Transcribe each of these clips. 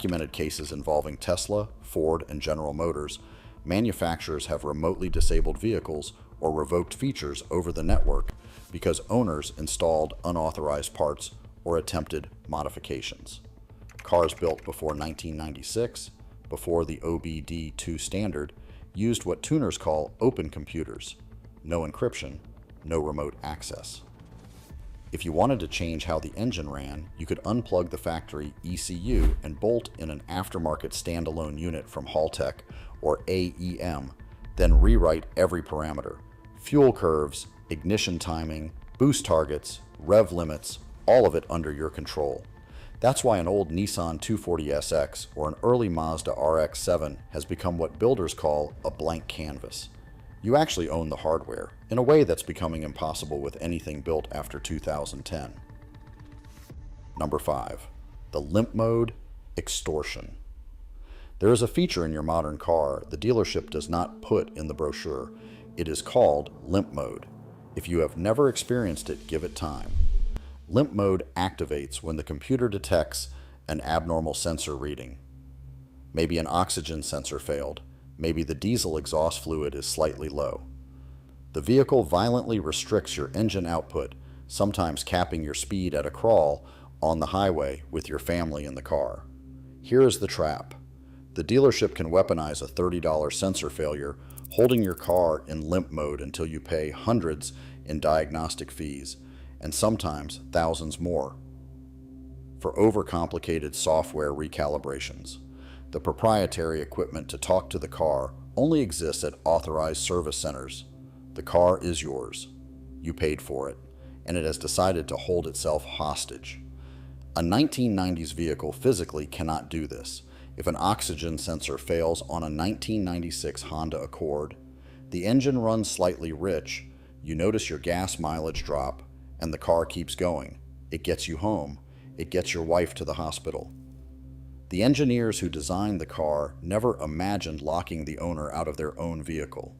documented cases involving Tesla, Ford, and General Motors, manufacturers have remotely disabled vehicles or revoked features over the network because owners installed unauthorized parts or attempted modifications. Cars built before 1996, before the OBD2 standard, used what tuners call open computers. No encryption, no remote access. If you wanted to change how the engine ran, you could unplug the factory ECU and bolt in an aftermarket standalone unit from Haltech or AEM, then rewrite every parameter: fuel curves, ignition timing, boost targets, rev limits, all of it under your control. That's why an old Nissan 240SX or an early Mazda RX-7 has become what builders call a blank canvas. You actually own the hardware, in a way that's becoming impossible with anything built after 2010. Number 5. The limp mode extortion. There is a feature in your modern car the dealership does not put in the brochure. It is called limp mode. If you have never experienced it, give it time. Limp mode activates when the computer detects an abnormal sensor reading. Maybe an oxygen sensor failed. Maybe the diesel exhaust fluid is slightly low. The vehicle violently restricts your engine output, sometimes capping your speed at a crawl on the highway with your family in the car. Here is the trap. The dealership can weaponize a $30 sensor failure, holding your car in limp mode until you pay hundreds in diagnostic fees, and sometimes thousands more, for overcomplicated software recalibrations. The proprietary equipment to talk to the car only exists at authorized service centers. The car is yours. You paid for it, and it has decided to hold itself hostage. A 1990s vehicle physically cannot do this. If an oxygen sensor fails on a 1996 Honda Accord, the engine runs slightly rich, you notice your gas mileage drop, and the car keeps going. It gets you home. It gets your wife to the hospital. The engineers who designed the car never imagined locking the owner out of their own vehicle.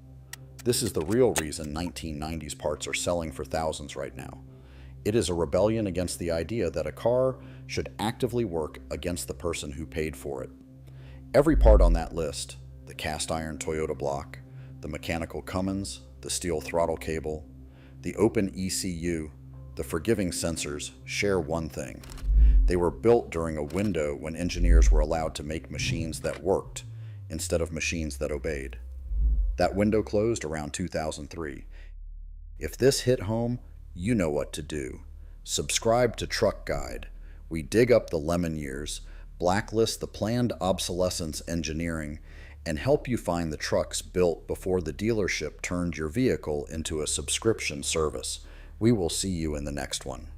This is the real reason 1990s parts are selling for thousands right now. It is a rebellion against the idea that a car should actively work against the person who paid for it. Every part on that list, the cast iron Toyota block, the mechanical Cummins, the steel throttle cable, the open ECU, the forgiving sensors, share one thing. They were built during a window when engineers were allowed to make machines that worked instead of machines that obeyed. That window closed around 2003. If this hit home, you know what to do. Subscribe to Truck Guide. We dig up the lemon years, blacklist the planned obsolescence engineering, and help you find the trucks built before the dealership turned your vehicle into a subscription service. We will see you in the next one.